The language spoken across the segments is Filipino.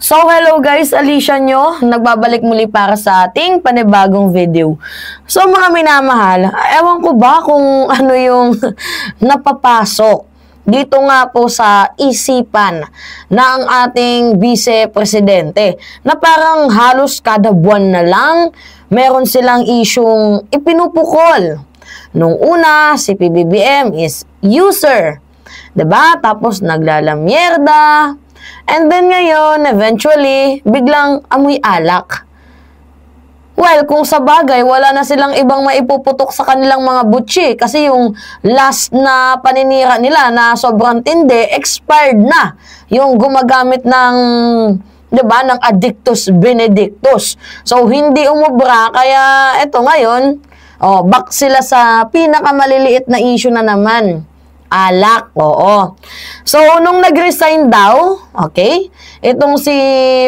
So hello guys, Alicia nyo, nagbabalik muli para sa ating panibagong video. So mga minamahal, ewan ko ba kung ano yung napapasok dito nga po sa isipan ng ating vice-presidente na parang halos kada buwan na lang meron silang isyung ipinupukol. Nung una, si PBBM is user, diba? Tapos naglalamyerda. And then ngayon, eventually, biglang amoy alak. Well, kung sa bagay, wala na silang ibang maipuputok sa kanilang mga butchi kasi yung last na paninira nila na sobrang tindi, expired na. Yung gumagamit ng, diba, ng Addictus Benedictus. So, hindi umubra, kaya eto ngayon, back sila sa pinakamaliliit na issue na naman. Alak, oo. So, nung nag-resign daw, okay, itong si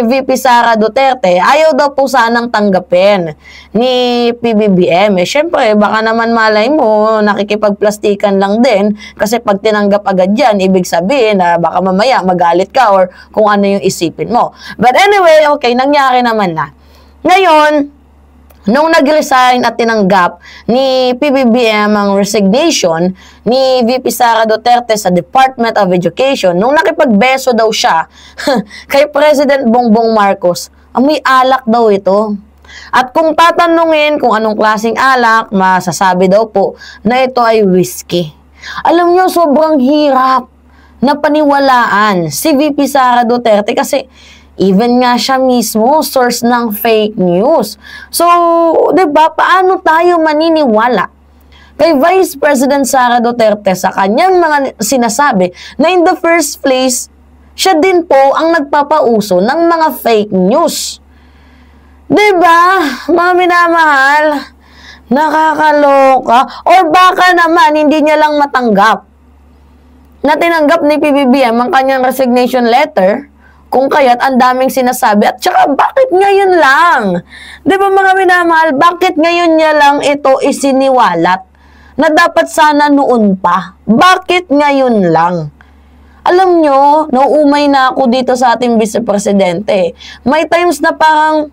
VP Sara Duterte, ayaw daw po sanang tanggapin ni PBBM. Siyempre, baka naman malay mo, nakikipagplastikan lang din, kasi pag tinanggap agad yan, ibig sabihin na baka mamaya magalit ka or kung ano yung isipin mo. But anyway, okay, nangyari naman na. Ngayon, nung nag-resign at tinanggap ni PBBM ang resignation ni VP Sara Duterte sa Department of Education, nung nakipagbeso daw siya kay President Bongbong Marcos, amoy alak daw ito. At kung tatanungin kung anong klaseng alak, masasabi daw po na ito ay whiskey. Alam nyo, sobrang hirap na paniwalaan si VP Sara Duterte kasi even nga siya mismo, source ng fake news. So, diba, paano tayo maniniwala kay Vice President Sara Duterte sa kanyang mga sinasabi na in the first place, siya din po ang nagpapauso ng mga fake news. Diba, mga minamahal, nakakaloka. Or baka naman, hindi niya lang matanggap na tinanggap ni PBBM ang kanyang resignation letter. Kung kaya't ang daming sinasabi. At saka, bakit ngayon lang? Di ba mga minamahal, bakit ngayon niya lang ito isiniwalat? Na dapat sana noon pa. Bakit ngayon lang? Alam nyo, nauumay na ako dito sa ating vice-presidente. May times na parang,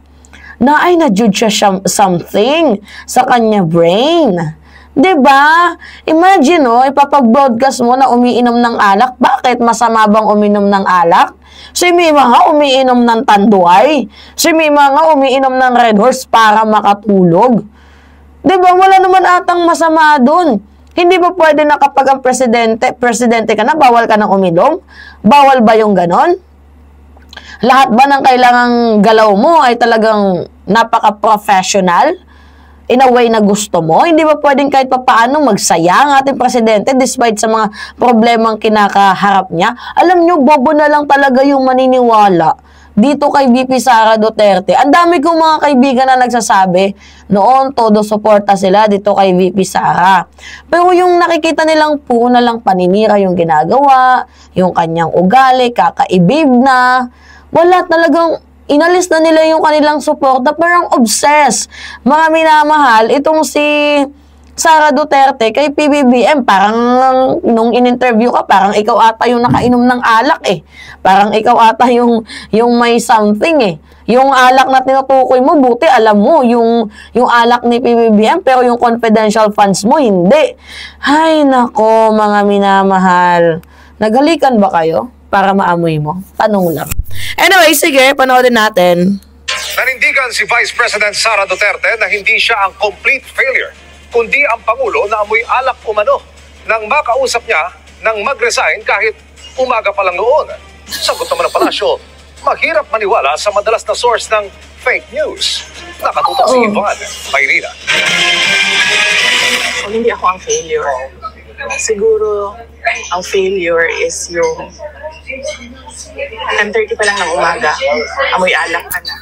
na-judge siya something sa kanya brain. Diba? Imagine, ipapag-broadcast mo na umiinom ng alak. Bakit? Masama bang uminom ng alak? Si Mima nga umiinom ng tanduay. Si Mima nga umiinom ng Red Horse para makatulog. Diba? Wala naman atang masama dun. Hindi ba pwede na kapag ang presidente ka na, bawal ka nang uminom? Bawal ba yung ganon? Lahat ba ng kailangang galaw mo ay talagang napaka-professional? In a way na gusto mo, hindi ba pwedeng kahit papaano magsaya ang ating presidente despite sa mga problemang kinakaharap niya? Alam nyo, bobo na lang talaga yung maniniwala dito kay VP Sara Duterte. Ang dami kong mga kaibigan na nagsasabi, noon todo suporta sila dito kay VP Sara. Pero yung nakikita nilang na lang paninira yung ginagawa, yung kanyang ugali, kakaibib na, wala talagang inalis na nila yung kanilang suporta, parang obsessed. Mga minamahal, itong si Sara Duterte kay PBBM, parang nung in-interview ka, parang ikaw ata yung nakainom ng alak eh. Parang ikaw ata yung may something eh. Yung alak na tinutukoy mo, buti alam mo, yung alak ni PBBM, pero yung confidential funds mo, hindi. Ay nako, mga minamahal. Naghalikan ba kayo para maamoy mo? Tanong lang. Anyway, sige, panoodin natin. Nanindigan si Vice President Sara Duterte na hindi siya ang complete failure, kundi ang Pangulo na amoy alak umano nang makausap niya nang mag-resign kahit umaga pa lang noon. Sagot naman ng palasyo, mahirap maniwala sa madalas na source ng fake news. Nakatutok si Yvonne Mayrina. Kung hindi ako ang failure, siguro ang failure is yung 10:30 pa lang ng umaga, amoy alak ka na.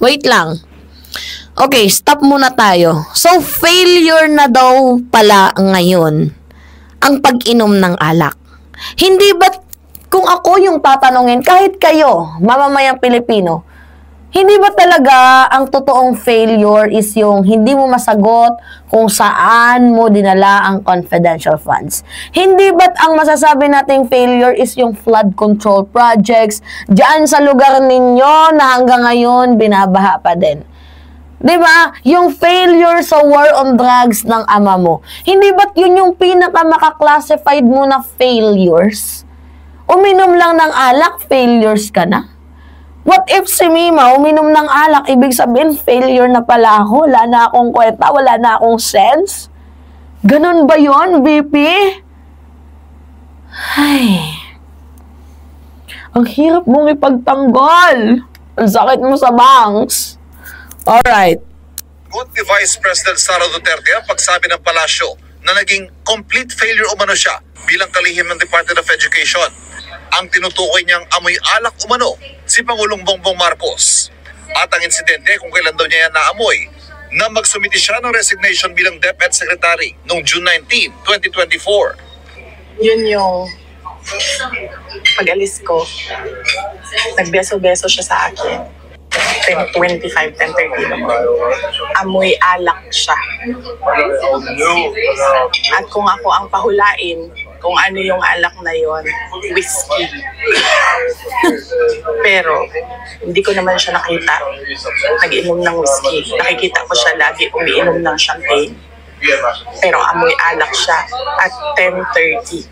Wait lang. Okay, stop muna tayo. So, failure na daw pala ngayon ang pag-inom ng alak. Hindi ba, kung ako yung tatanungin, kahit kayo, mamamayang Pilipino, Hindi ba talaga ang totoong failure is yung hindi mo masagot kung saan mo dinala ang confidential funds? Hindi ba't ang masasabi nating failure is yung flood control projects dyan sa lugar ninyo na hanggang ngayon binabaha pa din? Diba? Yung failure sa war on drugs ng ama mo. Hindi ba't yun yung pinaka-maka-classified mo na failures? Uminom lang ng alak, failures ka na? What if si Mima uminom ng alak, ibig sabihin failure na pala ako, wala na akong kwenta, wala na akong sense? Ganun ba yon, BP? Ay, ang hirap mong ipagtanggol. Ang sakit mo sa bangs. Alright. Good ni Vice President Sara Duterte ang pagsabi ng palasyo na naging complete failure umano siya bilang kalihim ng Department of Education. Ang tinutukoy niyang amoy alak umano si Pangulong Bongbong Marcos. At ang insidente kung kailan daw niya yan naamoy na magsumiti siya ng resignation bilang DepEd Secretary noong June 19, 2024. Yun yung pag-alis ko. Nagbeso-beso siya sa akin. 10:25, 10:30 naman. Amoy alak siya. At kung ako ang pahulain, kung ano yung alak na yon, whiskey. Pero, hindi ko naman siya nakita nag-inom ng whiskey. Nakikita ko siya lagi umiinom ng champagne. Pero amoy alak siya at 10:30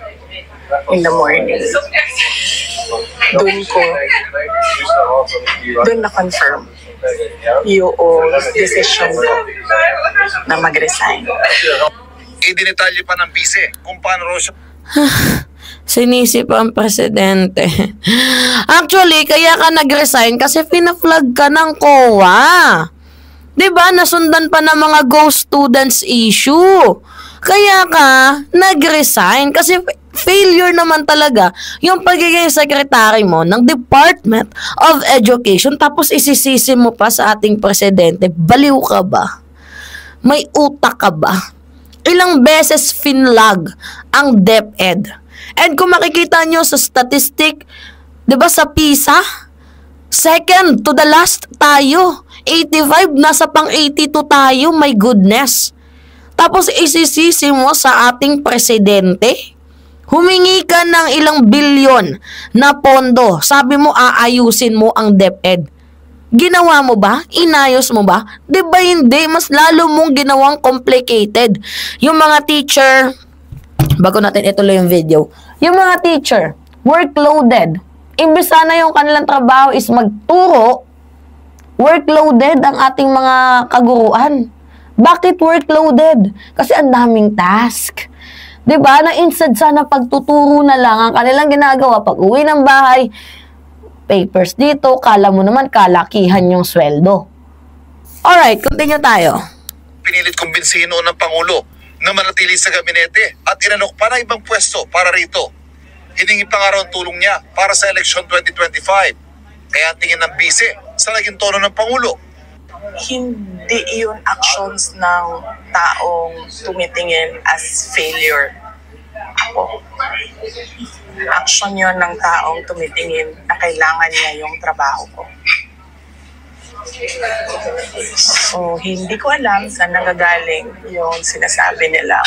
in the morning. Doon na-confirm yung decision ko na mag-resign. Idinitalye pa ng bise kung paano raw siya Sinisip ang presidente. Actually, kaya ka nag-resign kasi pina-flag ka ng COA. Diba? Nasundan pa ng mga ghost students issue. Kaya ka nag-resign kasi failure naman talaga yung pagiging secretary mo ng Department of Education tapos isisisi mo pa sa ating presidente. Baliw ka ba? May utak ka ba? Ilang beses finlag ang DepEd. And kung makikita nyo sa statistic, di ba sa PISA, second to the last tayo. 85, nasa pang 82 tayo, my goodness. Tapos isisisi mo sa ating presidente, humingi ka ng ilang bilyon na pondo. Sabi mo, aayusin mo ang DepEd. Ginawa mo ba? Inayos mo ba? Di ba hindi? Mas lalo mong ginawang complicated. Yung mga teacher, bago natin ituloy yung video, yung mga teacher, workloaded. Imbes sana yung kanilang trabaho is magturo, workloaded ang ating mga kaguruan. Bakit workloaded? Kasi ang daming task. Diba? Na instead sana pagtuturo na lang ang kanilang ginagawa pag uwi ng bahay, papers dito, kala mo naman kalakihan yung sweldo. Alright, continue tayo. Pinilit kumbinsihin noon ng Pangulo na manatili sa gabinete at inalok pa na ibang pwesto para rito. Hiningi pa nga raw ang tulong niya para sa eleksyon 2025. Kaya ang tingin ng bise sa naging tono ng Pangulo. Hindi yun actions ng taong tumitingin as failure. Ako. Action yun ng taong tumitingin na kailangan niya yung trabaho ko. So, hindi ko alam saan nagagaling yung sinasabi nila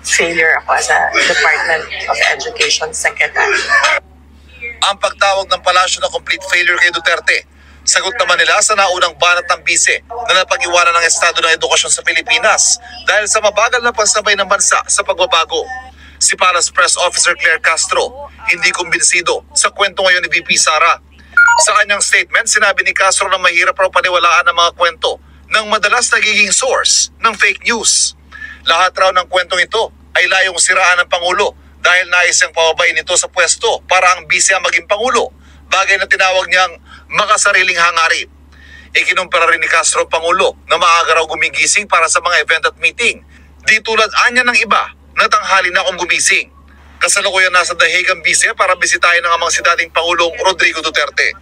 failure ako as a Department of Education Secretary. Ang pagtawag ng palasyo na complete failure kay Duterte, sagot naman nila sa naunang banat ng bise na napag-iwanan ng estado ng edukasyon sa Pilipinas dahil sa mabagal na pagsabay ng bansa sa pagbabago. Si Palace Press Officer Claire Castro hindi kumbinsido sa kwento ngayon ni VP Sara. Sa kanyang statement, sinabi ni Castro na mahirap raw paniwalaan ang mga kwento ng madalas nagiging source ng fake news. Lahat raw ng kwentong ito ay layong siraan ng Pangulo dahil nais niyang pababain ito sa pwesto para ang bise ang maging Pangulo, bagay na tinawag niyang makasariling hangarin. Ikinumpara rin ni Castro Pangulo na maaga raw gumigising para sa mga event at meeting. Di tulad anya ng iba na tanghali na akong gumising. Kasalukuyan nasa The Hague ang bise para bisitahin ng amang si dating Pangulong Rodrigo Duterte.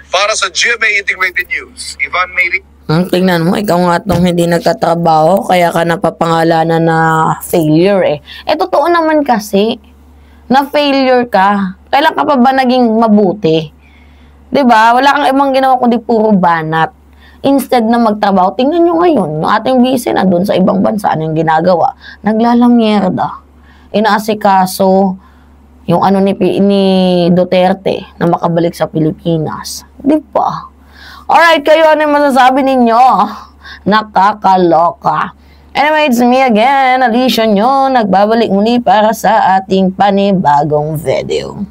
Para sa GMA Integrated News, Ivan Mayri. Tingnan mo, ikaw nga itong hindi nagtatrabaho, kaya ka napapangalanan na failure eh. Totoo naman kasi na failure ka. Kailan ka pa ba naging mabuti? 'Diba? Wala kang ibang ginawa kundi puro banat. Instead na magtrabaho, tingnan nyo ngayon, yung ating busy na doon sa ibang bansa, ano yung ginagawa? Naglalamierda. Inaasikaso yung ano ni Duterte na makabalik sa Pilipinas. Di ba? Alright, kayo, ano yung masasabi ninyo? Nakakaloka. Anyway, it's me again, Alicia nyo, nagbabalik muli para sa ating panibagong video.